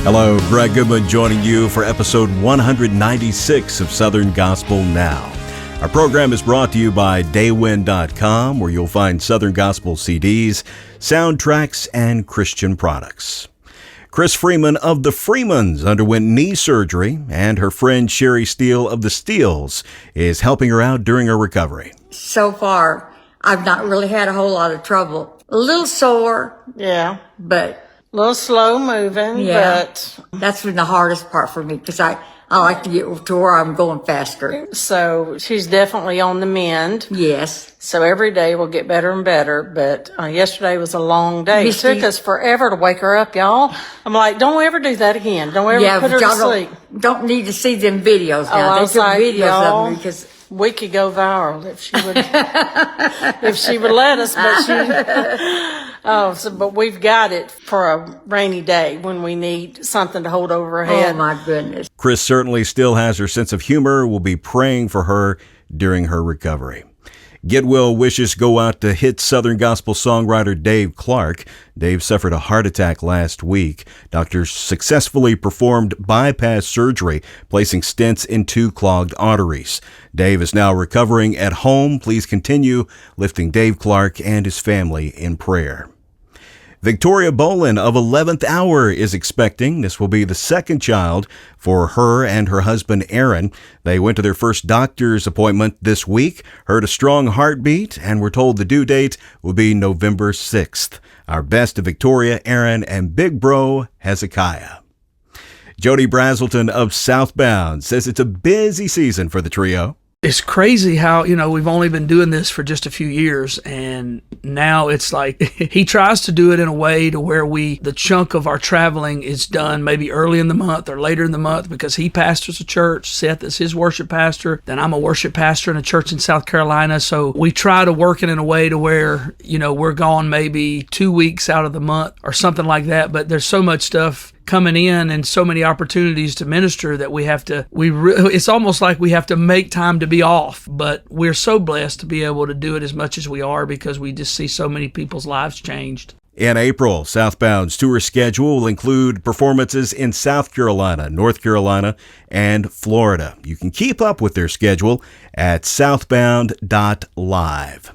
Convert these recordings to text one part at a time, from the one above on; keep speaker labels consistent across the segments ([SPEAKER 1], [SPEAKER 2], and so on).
[SPEAKER 1] Hello, Greg Goodman joining you for episode 196 of Southern Gospel Now. Our program is brought to you by Daywind.com, where you'll find Southern Gospel CDs, soundtracks, and Christian products. Chris Freeman of The Freemans underwent knee surgery, and her friend Sheri Steele of The Steeles is helping her out during her recovery.
[SPEAKER 2] So far, I've not really had a whole lot of trouble. A little sore.
[SPEAKER 3] Yeah.
[SPEAKER 2] But
[SPEAKER 3] a little slow moving,
[SPEAKER 2] yeah,
[SPEAKER 3] but
[SPEAKER 2] that's been the hardest part for me because I like to get to where I'm going faster.
[SPEAKER 3] So she's definitely on the mend.
[SPEAKER 2] Yes.
[SPEAKER 3] So every day will get better and better. But yesterday was a long day.
[SPEAKER 2] Misty.
[SPEAKER 3] It took us forever to wake her up, y'all. I'm like, don't ever do that again. Don't ever put her to sleep.
[SPEAKER 2] Don't need to see them videos now.
[SPEAKER 3] I
[SPEAKER 2] They
[SPEAKER 3] was
[SPEAKER 2] took
[SPEAKER 3] like,
[SPEAKER 2] videos
[SPEAKER 3] y'all,
[SPEAKER 2] of me because
[SPEAKER 3] we could go viral if she would, if she would let us. But but we've got it for a rainy day when we need something to hold over her head.
[SPEAKER 2] Oh my goodness.
[SPEAKER 1] Chris certainly still has her sense of humor. We'll be praying for her during her recovery. Get well wishes go out to hit Southern Gospel songwriter Dave Clark. Dave suffered a heart attack last week. Doctors successfully performed bypass surgery, placing stents in 2 clogged arteries. Dave is now recovering at home. Please continue lifting Dave Clark and his family in prayer. Victoria Bolan of 11th Hour is expecting. This will be the second child for her and her husband, Aaron. They went to their first doctor's appointment this week, heard a strong heartbeat, and were told the due date will be November 6th. Our best to Victoria, Aaron, and Big Bro Hezekiah. Jody Brazelton of Southbound says it's a busy season for the trio.
[SPEAKER 4] It's crazy how, we've only been doing this for just a few years, and now it's like he tries to do it in a way to where the chunk of our traveling is done maybe early in the month or later in the month because he pastors a church. Seth is his worship pastor. Then I'm a worship pastor in a church in South Carolina. So we try to work it in a way to where, we're gone maybe 2 weeks out of the month or something like that. But there's so much stuff coming in and so many opportunities to minister that it's almost like we have to make time to be off, but we're so blessed to be able to do it as much as we are because we just see so many people's lives changed.
[SPEAKER 1] In April, Southbound's tour schedule will include performances in South Carolina, North Carolina, and Florida. You can keep up with their schedule at southbound.live.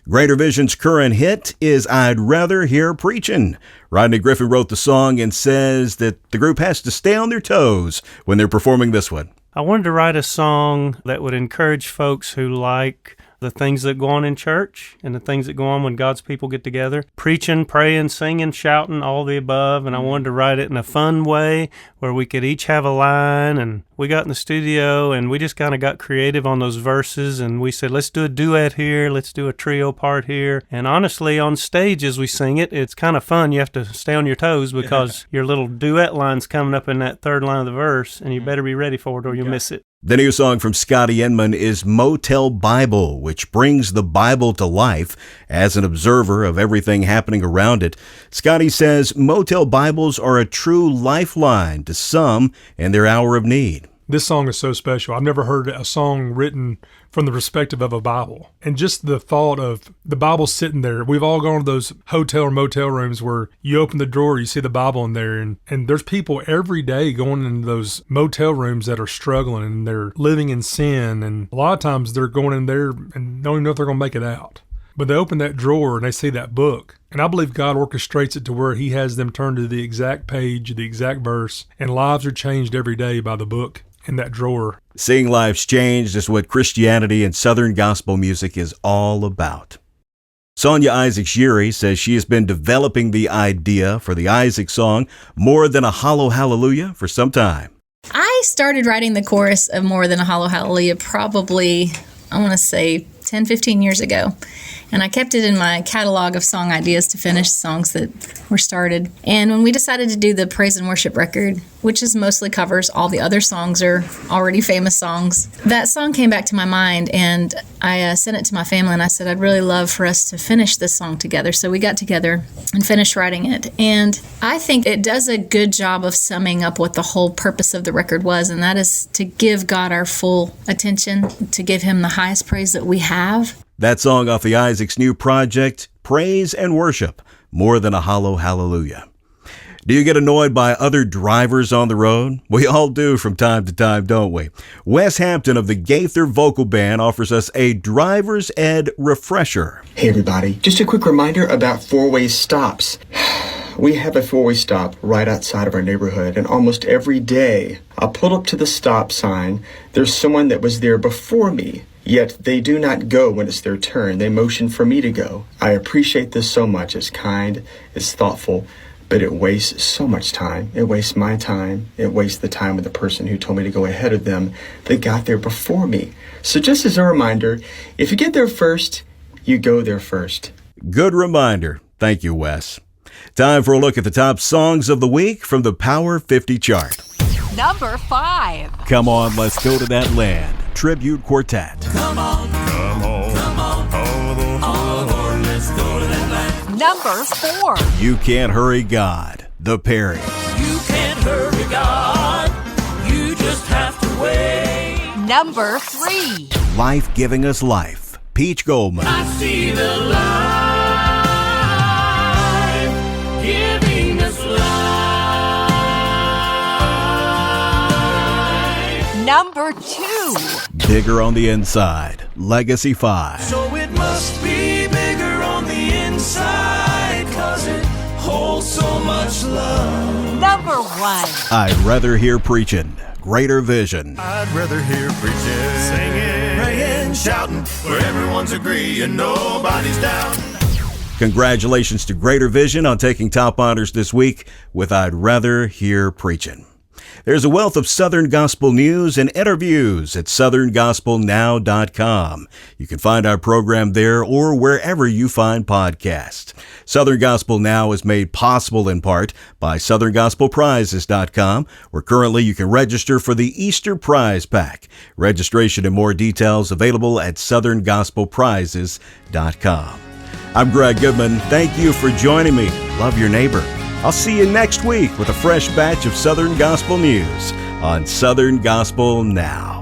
[SPEAKER 1] Greater Vision's current hit is I'd Rather Hear Preachin'. Rodney Griffin wrote the song and says that the group has to stay on their toes when they're performing this one.
[SPEAKER 5] I wanted to write a song that would encourage folks who like the things that go on in church and the things that go on when God's people get together. Preaching, praying, singing, shouting, all the above. And I wanted to write it in a fun way where we could each have a line. And we got in the studio and we just kind of got creative on those verses. And we said, let's do a duet here. Let's do a trio part here. And honestly, on stage as we sing it, it's kind of fun. You have to stay on your toes because your little duet line's coming up in that third line of the verse. And you better be ready for it or you'll miss it.
[SPEAKER 1] The new song from Scotty Inman is Motel Bible, which brings the Bible to life as an observer of everything happening around it. Scotty says Motel Bibles are a true lifeline to some in their hour of need.
[SPEAKER 6] This song is so special. I've never heard a song written from the perspective of a Bible. And just the thought of the Bible sitting there. We've all gone to those hotel or motel rooms where you open the drawer, you see the Bible in there. And there's people every day going into those motel rooms that are struggling and they're living in sin. And a lot of times they're going in there and don't even know if they're going to make it out. But they open that drawer and they see that book. And I believe God orchestrates it to where he has them turn to the exact page, the exact verse. And lives are changed every day by the book in that drawer.
[SPEAKER 1] Seeing lives changed is what Christianity and Southern gospel music is all about. Sonia Isaac-Shiri says she has been developing the idea for the Isaac song, More Than a Hollow Hallelujah, for some time.
[SPEAKER 7] I started writing the chorus of More Than a Hollow Hallelujah probably, I want to say 10, 15 years ago. And I kept it in my catalog of song ideas to finish songs that were started. And when we decided to do the praise and worship record, which is mostly covers, all the other songs are already famous songs, that song came back to my mind, and I sent it to my family, and I said, I'd really love for us to finish this song together. So we got together and finished writing it. And I think it does a good job of summing up what the whole purpose of the record was, and that is to give God our full attention, to give him the highest praise that we have.
[SPEAKER 1] That song off the Isaac's new project, Praise and Worship, More Than a Hollow Hallelujah. Do you get annoyed by other drivers on the road? We all do from time to time, don't we? Wes Hampton of the Gaither Vocal Band offers us a driver's ed refresher.
[SPEAKER 8] Hey everybody, just a quick reminder about four-way stops. We have a four-way stop right outside of our neighborhood, and almost every day I'll pull up to the stop sign. There's someone that was there before me, yet they do not go when it's their turn. They motion for me to go. I appreciate this so much. It's kind, it's thoughtful, but it wastes so much time. It wastes my time. It wastes the time of the person who told me to go ahead of them that got there before me. So just as a reminder, if you get there first, you go there first.
[SPEAKER 1] Good reminder. Thank you, Wes. Time for a look at the top songs of the week from the Power 50 chart.
[SPEAKER 9] Number 5.
[SPEAKER 1] Come on, let's go to that land. Tribute Quartet.
[SPEAKER 10] Come on, come on, come on, all aboard, let's go to that land.
[SPEAKER 9] Number 4.
[SPEAKER 1] You Can't Hurry God. The Perry.
[SPEAKER 10] You can't hurry God, you just have to wait.
[SPEAKER 9] Number 3.
[SPEAKER 1] Life Giving Us Life. Peach Goldman.
[SPEAKER 10] I see the light giving us life.
[SPEAKER 9] Number 2.
[SPEAKER 1] Bigger on the Inside. Legacy 5.
[SPEAKER 10] So it must be bigger on the inside, 'cause it holds so much love.
[SPEAKER 9] Number 1.
[SPEAKER 1] I'd Rather Hear Preaching. Greater Vision.
[SPEAKER 10] I'd rather hear preaching, singing, praying, shouting, where everyone's agreeing, nobody's down.
[SPEAKER 1] Congratulations to Greater Vision on taking top honors this week with I'd Rather Hear Preaching. There's a wealth of Southern Gospel news and interviews at southerngospelnow.com. You can find our program there or wherever you find podcasts. Southern Gospel Now is made possible in part by southerngospelprizes.com, where currently you can register for the Easter Prize Pack. Registration and more details available at southerngospelprizes.com. I'm Greg Goodman. Thank you for joining me. Love your neighbor. I'll see you next week with a fresh batch of Southern Gospel news on Southern Gospel Now.